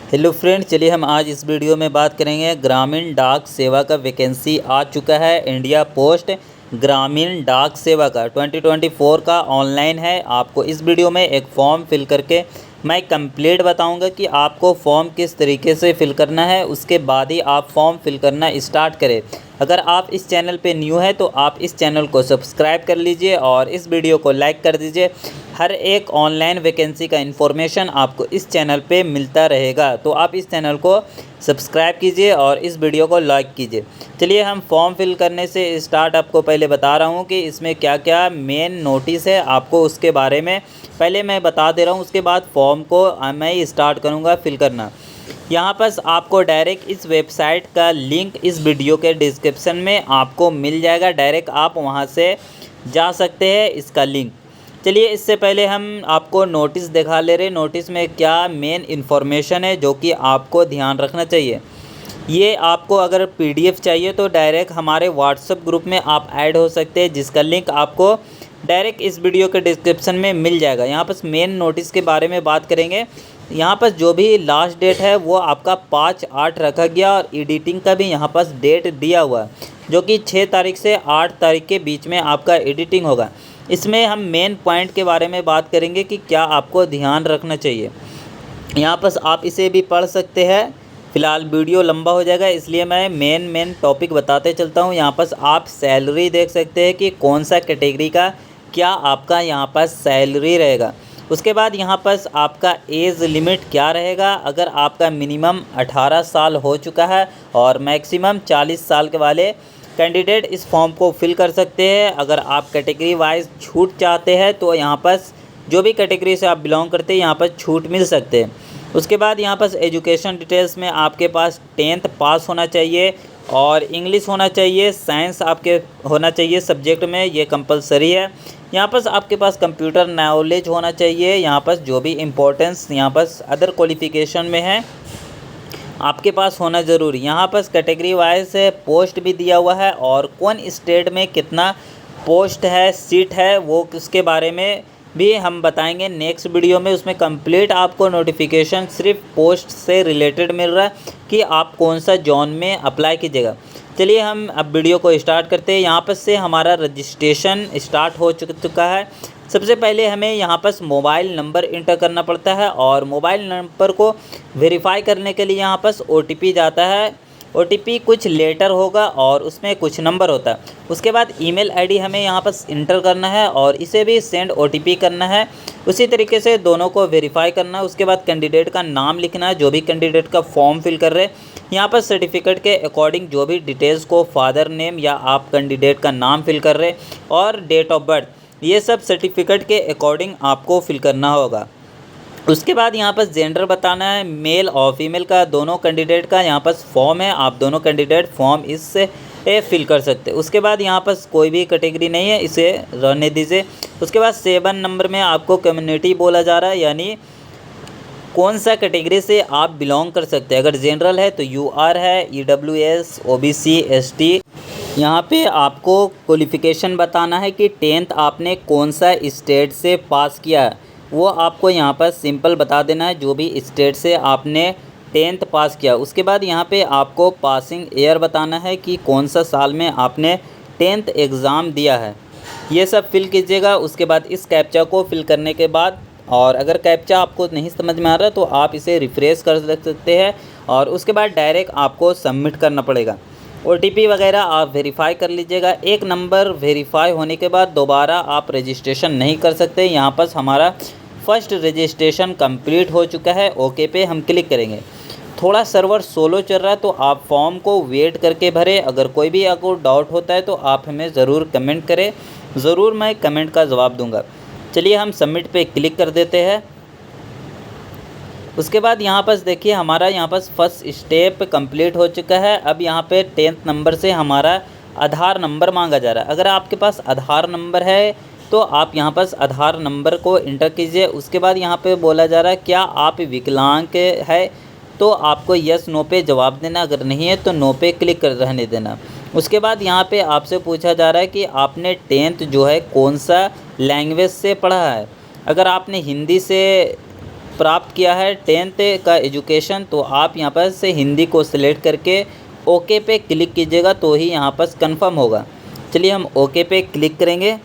Hello friend, चलिए हम आज इस वीडियो में बात करेंगे। ग्रामीण डाक सेवा का वैकेंसी आ चुका है। इंडिया पोस्ट ग्रामीण डाक सेवा का 2024 का ऑनलाइन है। आपको इस वीडियो में एक फॉर्म फिल करके मैं कंप्लीट बताऊंगा कि आपको फॉर्म किस तरीके से फिल करना है। उसके बाद ही आप फॉर्म फिल करना स्टार्ट करें। अगर आप इस चैनल पे न्यू है तो आप इस चैनल को सब्सक्राइब कर लीजिए और इस वीडियो को लाइक कर दीजिए। हर एक ऑनलाइन वैकेंसी का इन्फॉर्मेशन आपको इस चैनल पे मिलता रहेगा, तो आप इस चैनल को सब्सक्राइब कीजिए और इस वीडियो को लाइक कीजिए। चलिए हम फॉर्म फिल करने से स्टार्ट आपको पहले बता रहा हूँ कि इसमें क्या क्या मेन नोटिस है, आपको उसके बारे में पहले मैं बता दे रहा हूँ। उसके बाद फॉर्म को मैं स्टार्ट करूँगा फिल करना। यहाँ पर आपको डायरेक्ट इस वेबसाइट का लिंक इस वीडियो के डिस्क्रिप्शन में आपको मिल जाएगा। डायरेक्ट आप वहाँ से जा सकते हैं, इसका लिंक। चलिए इससे पहले हम आपको नोटिस दिखा ले रहे। नोटिस में क्या मेन इन्फॉर्मेशन है जो कि आपको ध्यान रखना चाहिए। ये आपको अगर पीडीएफ चाहिए तो डायरेक्ट हमारे व्हाट्सएप ग्रुप में आप ऐड हो सकते हैं, जिसका लिंक आपको डायरेक्ट इस वीडियो के डिस्क्रिप्शन में मिल जाएगा। यहाँ पर मेन नोटिस के बारे में बात करेंगे। यहाँ पर जो भी लास्ट डेट है वो आपका 5/8 रखा गया और एडिटिंग का भी यहाँ पर डेट दिया हुआ है, जो कि 6 तारीख से 8 तारीख के बीच में आपका एडिटिंग होगा। इसमें हम मेन पॉइंट के बारे में बात करेंगे कि क्या आपको ध्यान रखना चाहिए। यहाँ पर आप इसे भी पढ़ सकते हैं। फ़िलहाल वीडियो लंबा हो जाएगा, इसलिए मैं मेन टॉपिक बताते चलता हूँ। यहाँ पर आप सैलरी देख सकते हैं कि कौन सा कैटेगरी का क्या आपका यहाँ पर सैलरी रहेगा। उसके बाद यहाँ पर आपका एज लिमिट क्या रहेगा। अगर आपका मिनिमम 18 साल हो चुका है और मैक्सिमम 40 साल के वाले कैंडिडेट इस फॉर्म को फिल कर सकते हैं। अगर आप कैटेगरी वाइज छूट चाहते हैं तो यहाँ पर जो भी कैटेगरी से आप बिलोंग करते हैं यहाँ पर छूट मिल सकते हैं। उसके बाद यहाँ पर एजुकेशन डिटेल्स में आपके पास 10th पास होना चाहिए और इंग्लिश होना चाहिए, साइंस आपके होना चाहिए सब्जेक्ट में, ये कंपलसरी है। यहाँ पर आपके पास कंप्यूटर नॉलेज होना चाहिए। यहाँ पर जो भी इम्पोर्टेंस यहाँ पर अदर क्वालिफ़िकेशन में है आपके पास होना ज़रूरी। यहाँ पर कैटेगरी वाइज पोस्ट भी दिया हुआ है और कौन स्टेट में कितना पोस्ट है, सीट है, वो उसके बारे में भी हम बताएंगे नेक्स्ट वीडियो में। उसमें कंप्लीट आपको नोटिफिकेशन सिर्फ पोस्ट से रिलेटेड मिल रहा है कि आप कौन सा जोन में अप्लाई कीजिएगा। चलिए हम अब वीडियो को स्टार्ट करते हैं। यहाँ पर से हमारा रजिस्ट्रेशन स्टार्ट हो चुका है। सबसे पहले हमें यहाँ पर मोबाइल नंबर इंटर करना पड़ता है और मोबाइल नंबर को वेरीफाई करने के लिए यहाँ पर ओटीपी जाता है। ओटीपी कुछ लेटर होगा और उसमें कुछ नंबर होता है। उसके बाद ईमेल आईडी हमें यहाँ पर इंटर करना है और इसे भी सेंड ओटीपी करना है। उसी तरीके से दोनों को वेरीफाई करना है। उसके बाद कैंडिडेट का नाम लिखना है, जो भी कैंडिडेट का फॉर्म फिल कर रहे हैं। यहाँ पर सर्टिफिकेट के अकॉर्डिंग जो भी डिटेल्स को फादर नेम या आप कैंडिडेट का नाम फिल कर रहे हैं और डेट ऑफ बर्थ, ये सब सर्टिफिकेट के अकॉर्डिंग आपको फिल करना होगा। उसके बाद यहाँ पर जेंडर बताना है, मेल और फीमेल का दोनों कैंडिडेट का यहाँ पर फॉर्म है। आप दोनों कैंडिडेट फॉर्म इससे फिल कर सकते हैं। उसके बाद यहाँ पर कोई भी कैटेगरी नहीं है, इसे रहने दीजिए। उसके बाद 7 नंबर में आपको कम्युनिटी बोला जा रहा है, यानी कौन सा कैटेगरी से आप बिलोंग कर सकते हैं। अगर जनरल है तो यूआर है, ईडब्ल्यूएस, ओबीसी, एसटी। यहाँ पे आपको क्वालिफ़िकेशन बताना है कि 10th आपने कौन सा स्टेट से पास किया है, वो आपको यहाँ पर सिंपल बता देना है, जो भी स्टेट से आपने 10th पास किया। उसके बाद यहाँ पे आपको पासिंग ईयर बताना है कि कौन सा साल में आपने 10th एग्ज़ाम दिया है, ये सब फिल कीजिएगा। उसके बाद इस कैप्चा को फिल करने के बाद, और अगर कैप्चा आपको नहीं समझ में आ रहा तो आप इसे रिफ़्रेश कर सकते हैं और उसके बाद डायरेक्ट आपको सबमिट करना पड़ेगा। ओटीपी वगैरह आप वेरीफाई कर लीजिएगा। एक नंबर वेरीफाई होने के बाद दोबारा आप रजिस्ट्रेशन नहीं कर सकते। यहाँ पर हमारा फर्स्ट रजिस्ट्रेशन कंप्लीट हो चुका है। ओके पे हम क्लिक करेंगे। थोड़ा सर्वर स्लो चल रहा है तो आप फॉर्म को वेट करके भरें। अगर कोई भी आपको डाउट होता है तो आप हमें ज़रूर कमेंट करें, ज़रूर मैं कमेंट का जवाब दूंगा। चलिए हम सबमिट पे क्लिक कर देते हैं। उसके बाद यहाँ पर देखिए हमारा यहाँ पर फर्स्ट स्टेप कंप्लीट हो चुका है। अब यहाँ पे 10th नंबर से हमारा आधार नंबर मांगा जा रहा है। अगर आपके पास आधार नंबर है तो आप यहाँ पर आधार नंबर को इंटर कीजिए। उसके बाद यहाँ पे बोला जा रहा है क्या आप विकलांग है, तो आपको यस नो पे जवाब देना। अगर नहीं है तो नो पे क्लिक कर रहने देना। उसके बाद यहाँ पे आपसे पूछा जा रहा है कि आपने 10th जो है कौन सा लैंग्वेज से पढ़ा है। अगर आपने हिंदी से प्राप्त किया है 10th का एजुकेशन, तो आप यहाँ पर से हिंदी को सिलेक्ट करके ओके पे क्लिक कीजिएगा, तो ही यहाँ पर कंफर्म होगा। चलिए हम ओके पे क्लिक करेंगे।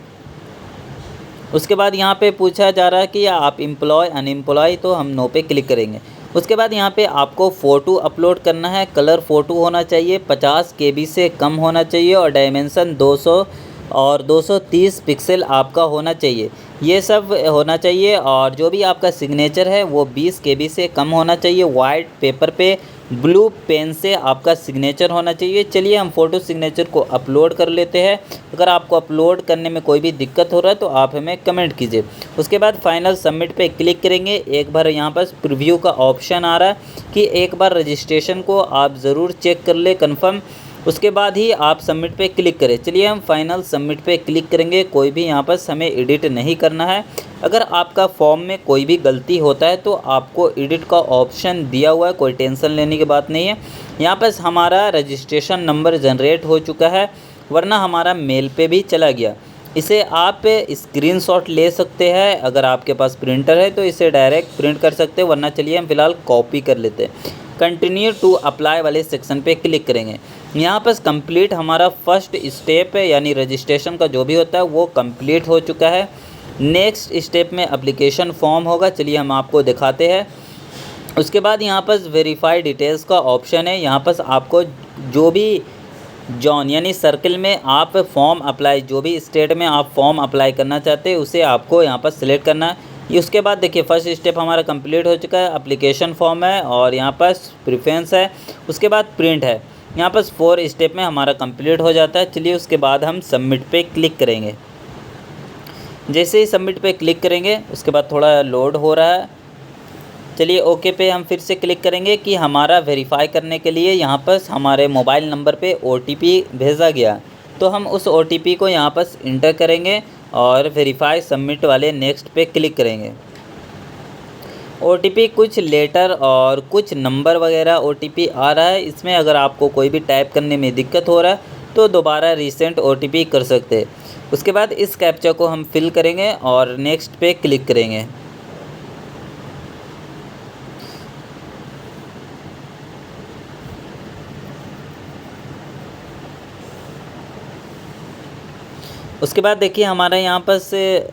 उसके बाद यहाँ पे पूछा जा रहा है कि आप एम्प्लॉय अनएम्प्लॉय, तो हम नो पे क्लिक करेंगे। उसके बाद यहाँ पे आपको फ़ोटो अपलोड करना है। कलर फ़ोटो होना चाहिए, 50 KB से कम होना चाहिए और डायमेंशन 200 और 230 पिक्सल आपका होना चाहिए, ये सब होना चाहिए। और जो भी आपका सिग्नेचर है वो 20 KB से कम होना चाहिए। वाइट पेपर पे ब्लू पेन से आपका सिग्नेचर होना चाहिए। चलिए हम फ़ोटो सिग्नेचर को अपलोड कर लेते हैं। अगर आपको अपलोड करने में कोई भी दिक्कत हो रहा है तो आप हमें कमेंट कीजिए। उसके बाद फाइनल सबमिट पे क्लिक करेंगे। एक बार यहाँ पर प्रीव्यू का ऑप्शन आ रहा है कि एक बार रजिस्ट्रेशन को आप ज़रूर चेक कर ले कन्फर्म, उसके बाद ही आप सबमिट पे क्लिक करें। चलिए हम फाइनल सबमिट पे क्लिक करेंगे। कोई भी यहाँ पर हमें एडिट नहीं करना है। अगर आपका फॉर्म में कोई भी गलती होता है तो आपको एडिट का ऑप्शन दिया हुआ है, कोई टेंशन लेने की बात नहीं है। यहाँ पर हमारा रजिस्ट्रेशन नंबर जनरेट हो चुका है, वरना हमारा मेल पे भी चला गया। इसे आप स्क्रीनशॉट ले सकते हैं, अगर आपके पास प्रिंटर है तो इसे डायरेक्ट प्रिंट कर सकते हैं, वरना चलिए हम फ़िलहाल कॉपी कर लेते हैं। कंटिन्यू टू अप्लाई वाले सेक्शन पे क्लिक करेंगे। यहाँ पर कंप्लीट हमारा फर्स्ट स्टेप है, यानी रजिस्ट्रेशन का जो भी होता है वो कंप्लीट हो चुका है। नेक्स्ट स्टेप में एप्लीकेशन फॉर्म होगा, चलिए हम आपको दिखाते हैं। उसके बाद यहाँ पर वेरीफाई डिटेल्स का ऑप्शन है। यहाँ पर आपको जो भी जॉन यानी सर्कल में आप फॉर्म अप्लाई, जो भी स्टेट में आप फॉर्म अप्लाई करना चाहते हैं उसे आपको यहाँ पर सिलेक्ट करना है। उसके बाद देखिए फर्स्ट स्टेप हमारा कंप्लीट हो चुका है, एप्लीकेशन फॉर्म है और यहाँ पर प्रेफरेंस है। उसके बाद प्रिंट है। यहाँ पर 4 स्टेप में हमारा कंप्लीट हो जाता है। चलिए उसके बाद हम सबमिट पे क्लिक करेंगे। जैसे ही सबमिट पे क्लिक करेंगे उसके बाद थोड़ा लोड हो रहा है। चलिए ओके पे हम फिर से क्लिक करेंगे कि हमारा वेरीफाई करने के लिए यहाँ पर हमारे मोबाइल नंबर पे OTP भेजा गया, तो हम उस OTP को यहाँ पर इंटर करेंगे और वेरीफाई सबमिट वाले नेक्स्ट पे क्लिक करेंगे। OTP कुछ लेटर और कुछ नंबर वगैरह OTP आ रहा है। इसमें अगर आपको कोई भी टाइप करने में दिक्कत हो रहा है तो दोबारा रीसेंट OTP कर सकते हैं। उसके बाद इस कैप्चा को हम फिल करेंगे और नेक्स्ट पे क्लिक करेंगे। उसके बाद देखिए हमारा यहाँ पर से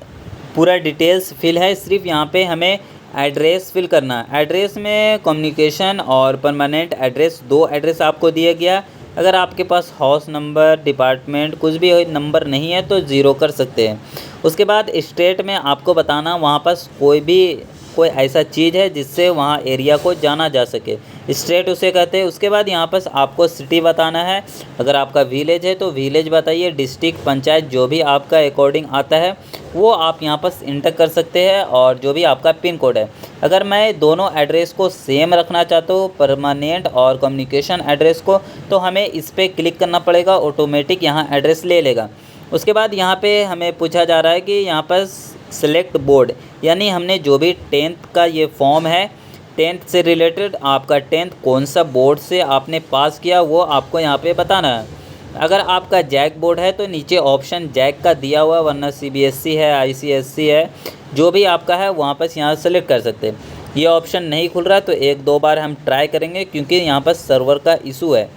पूरा डिटेल्स फिल है, सिर्फ यहाँ पे हमें एड्रेस फिल करना है। एड्रेस में कम्युनिकेशन और परमानेंट एड्रेस, 2 एड्रेस आपको दिया गया। अगर आपके पास हाउस नंबर, डिपार्टमेंट कुछ भी नंबर नहीं है तो 0 कर सकते हैं। उसके बाद स्टेट में आपको बताना वहाँ पर कोई ऐसा चीज़ है जिससे वहाँ एरिया को जाना जा सके, स्टेट उसे कहते हैं। उसके बाद यहाँ पर आपको सिटी बताना है। अगर आपका विलेज है तो विलेज बताइए, डिस्ट्रिक्ट, पंचायत जो भी आपका अकॉर्डिंग आता है वो आप यहाँ पर इंटर कर सकते हैं, और जो भी आपका पिन कोड है। अगर मैं दोनों एड्रेस को सेम रखना चाहता हूँ, परमानेंट और कम्युनिकेशन एड्रेस को, तो हमें इस पर क्लिक करना पड़ेगा, ऑटोमेटिक यहाँ एड्रेस ले लेगा। उसके बाद यहाँ पे हमें पूछा जा रहा है कि यहाँ पर सेलेक्ट बोर्ड, यानी हमने जो भी 10th का ये फॉर्म है, 10th से रिलेटेड आपका 10th कौन सा बोर्ड से आपने पास किया वो आपको यहाँ पे बताना है। अगर आपका जैक बोर्ड है तो नीचे ऑप्शन जैक का दिया हुआ, वरना CBSE है, ICSE है, जो भी आपका है वहाँ पर यहाँ सेलेक्ट कर सकते हैं। ये ऑप्शन नहीं खुल रहा तो 1-2 बार हम ट्राई करेंगे, क्योंकि यहाँ पर सर्वर का इशू है।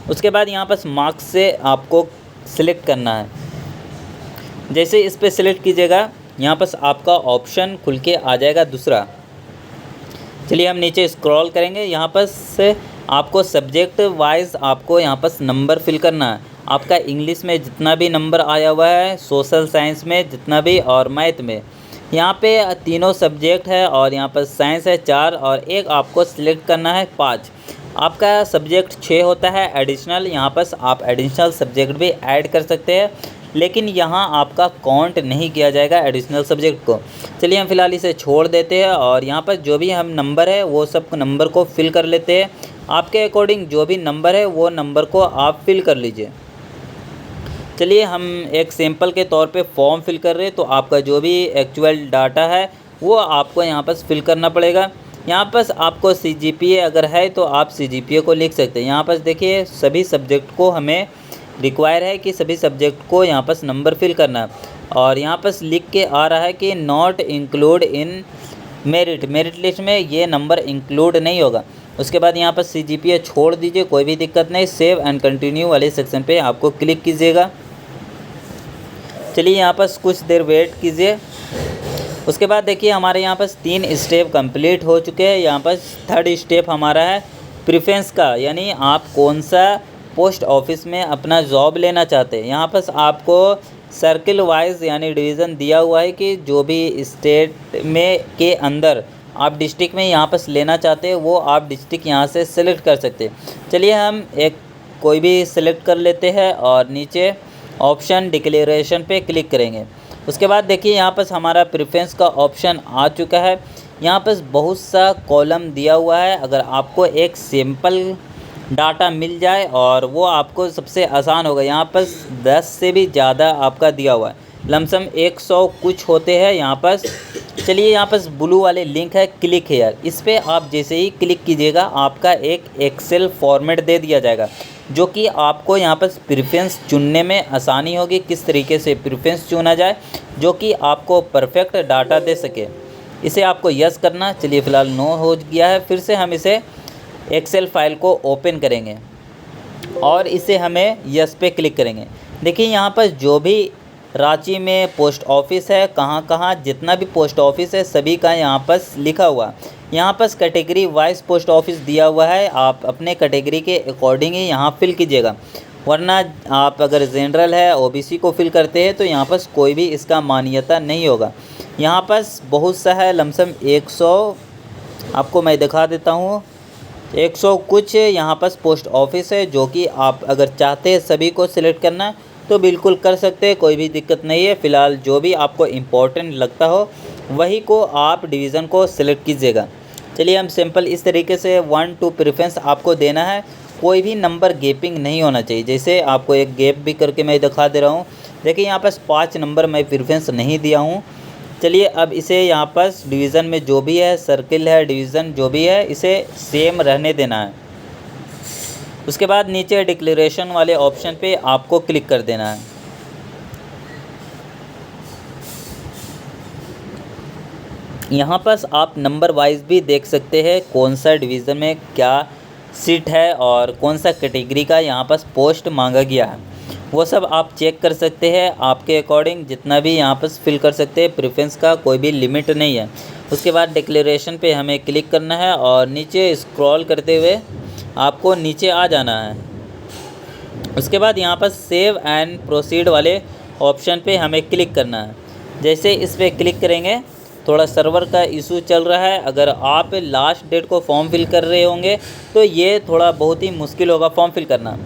उसके बाद यहाँ पर मार्क्स से आपको सिलेक्ट करना है। जैसे इस पर सिलेक्ट कीजिएगा, यहाँ पर आपका ऑप्शन खुल के आ जाएगा दूसरा। चलिए हम नीचे स्क्रॉल करेंगे। यहाँ पर से आपको सब्जेक्ट वाइज आपको यहाँ पर नंबर फिल करना है। आपका इंग्लिश में जितना भी नंबर आया हुआ है, सोशल साइंस में जितना भी, और मैथ में। यहाँ पे तीनों सब्जेक्ट है, और यहाँ पर साइंस है 4, और एक आपको सिलेक्ट करना है 5। आपका सब्जेक्ट 6 होता है एडिशनल, यहाँ पर आप एडिशनल सब्जेक्ट भी ऐड कर सकते हैं, लेकिन यहाँ आपका काउंट नहीं किया जाएगा एडिशनल सब्जेक्ट को। चलिए हम फ़िलहाल इसे छोड़ देते हैं, और यहाँ पर जो भी हम नंबर है वो सब नंबर को फिल कर लेते हैं। आपके अकॉर्डिंग जो भी नंबर है वो नंबर को आप फिल कर लीजिए। चलिए हम एक सैम्पल के तौर पे फॉर्म फिल कर रहे हैं, तो आपका जो भी एक्चुअल डाटा है वो आपको यहाँ पर फिल करना पड़ेगा। यहाँ पर आपको CGPA अगर है तो आप CGPA को लिख सकते हैं। यहाँ पर देखिए सभी सब्जेक्ट को हमें रिक्वायर है कि सभी सब्जेक्ट को यहाँ पर नंबर फिल करना है, और यहाँ पर लिख के आ रहा है कि not include in merit list में ये नंबर इंक्लूड नहीं होगा। उसके बाद यहाँ पर CGPA छोड़ दीजिए, कोई भी दिक्कत नहीं। सेव एंड कंटिन्यू वाले सेक्शन पे आपको क्लिक कीजिएगा। चलिए यहाँ पर कुछ देर वेट कीजिए। उसके बाद देखिए हमारे यहाँ पर 3 स्टेप कंप्लीट हो चुके हैं। यहाँ पर 3rd स्टेप हमारा है प्रेफरेंस का, यानी आप कौन सा पोस्ट ऑफिस में अपना जॉब लेना चाहते हैं। यहाँ पर आपको सर्किल वाइज यानी डिवीज़न दिया हुआ है कि जो भी स्टेट में के अंदर आप डिस्ट्रिक्ट में यहाँ पर लेना चाहते हैं वो आप डिस्ट्रिक्ट यहाँ से सेलेक्ट कर सकते हैं। चलिए हम एक कोई भी सिलेक्ट कर लेते हैं और नीचे ऑप्शन डिक्लेरेशन पे क्लिक करेंगे। उसके बाद देखिए यहाँ पर हमारा प्रेफरेंस का ऑप्शन आ चुका है। यहाँ पर बहुत सा कॉलम दिया हुआ है। अगर आपको एक सिंपल डाटा मिल जाए और वो आपको सबसे आसान होगा। यहाँ पर 10 से भी ज़्यादा आपका दिया हुआ है, लमसम 100 कुछ होते हैं यहाँ पर। चलिए यहाँ पर ब्लू वाले लिंक है क्लिक हेयर, इस पर आप जैसे ही क्लिक कीजिएगा आपका एक एक्सेल फॉर्मेट दे दिया जाएगा, जो कि आपको यहाँ पर प्रेफरेंस चुनने में आसानी होगी। किस तरीके से प्रेफरेंस चुना जाए जो कि आपको परफेक्ट डाटा दे सके। इसे आपको यस करना। चलिए फ़िलहाल नो हो गया है। फिर से हम इसे एक्सेल फाइल को ओपन करेंगे और इसे हमें यस पे क्लिक करेंगे। देखिए यहाँ पर जो भी रांची में पोस्ट ऑफिस है, कहाँ जितना भी पोस्ट ऑफिस है सभी का यहाँ पर लिखा हुआ। यहाँ पर कैटेगरी वाइज पोस्ट ऑफिस दिया हुआ है, आप अपने कैटेगरी के अकॉर्डिंग ही यहाँ फिल कीजिएगा। वरना आप अगर जनरल है OBC को फिल करते हैं तो यहाँ पर कोई भी इसका मान्यता नहीं होगा। यहाँ पर बहुत सा है, लमसम 100 आपको मैं दिखा देता हूँ। 100 कुछ यहाँ पर पोस्ट ऑफिस है, जो कि आप अगर चाहते हैं सभी को सिलेक्ट करना तो बिल्कुल कर सकते हैं, कोई भी दिक्कत नहीं है। फ़िलहाल जो भी आपको इम्पोर्टेंट लगता हो वही को आप डिवीज़न को सिलेक्ट कीजिएगा। चलिए हम सिंपल इस तरीके से 1 2 प्रेफरेंस आपको देना है। कोई भी नंबर गैपिंग नहीं होना चाहिए। जैसे आपको एक गैप भी करके मैं दिखा दे रहा हूँ। देखिए यहाँ पर 5 नंबर मैं प्रेफरेंस नहीं दिया हूँ। चलिए अब इसे यहाँ पर डिवीज़न में जो भी है, सर्किल है, डिवीज़न जो भी है, इसे सेम रहने देना है। उसके बाद नीचे डिक्लेरेशन वाले ऑप्शन पे आपको क्लिक कर देना है। यहाँ पर आप नंबर वाइज भी देख सकते हैं कौन सा डिवीज़न में क्या सीट है और कौन सा कैटेगरी का यहाँ पर पोस्ट मांगा गया है, वो सब आप चेक कर सकते हैं। आपके अकॉर्डिंग जितना भी यहाँ पर फिल कर सकते हैं, प्रेफरेंस का कोई भी लिमिट नहीं है। उसके बाद डिक्लेरेशन पे हमें क्लिक करना है और नीचे स्क्रॉल करते हुए आपको नीचे आ जाना है। उसके बाद यहाँ पर सेव एंड प्रोसीड वाले ऑप्शन पे हमें क्लिक करना है। जैसे इस पर क्लिक करेंगे, थोड़ा सर्वर का इशू चल रहा है। अगर आप लास्ट डेट को फॉर्म फिल कर रहे होंगे तो ये थोड़ा बहुत ही मुश्किल होगा फॉर्म फिल करना।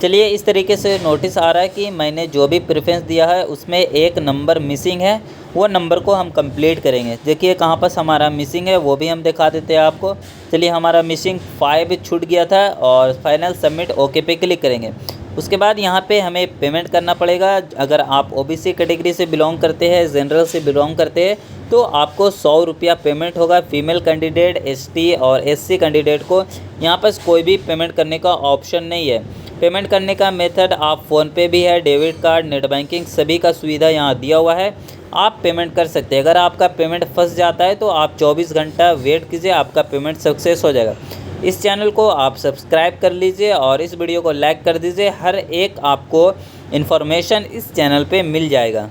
चलिए इस तरीके से नोटिस आ रहा है कि मैंने जो भी प्रेफरेंस दिया है उसमें एक नंबर मिसिंग है, वो नंबर को हम कंप्लीट करेंगे। देखिए कहाँ पर हमारा मिसिंग है वो भी हम दिखा देते हैं आपको। चलिए हमारा मिसिंग 5 छूट गया था और फाइनल सबमिट ओके पे क्लिक करेंगे। उसके बाद यहाँ पे हमें पेमेंट करना पड़ेगा। अगर आप OBC कैटेगरी से बिलोंग करते हैं, जनरल से बिलोंग करते हैं तो आपको 100 रुपया पेमेंट होगा। फीमेल कैंडिडेट, ST और SC कैंडिडेट को यहाँ पर कोई भी पेमेंट करने का ऑप्शन नहीं है। पेमेंट करने का मेथड आप फ़ोनपे भी है, डेबिट कार्ड, नेट बैंकिंग सभी का सुविधा यहाँ दिया हुआ है, आप पेमेंट कर सकते हैं। अगर आपका पेमेंट फंस जाता है तो आप 24 घंटा वेट कीजिए, आपका पेमेंट सक्सेस हो जाएगा। इस चैनल को आप सब्सक्राइब कर लीजिए और इस वीडियो को लाइक कर दीजिए। हर एक आपको इन्फॉर्मेशन इस चैनल पे मिल जाएगा।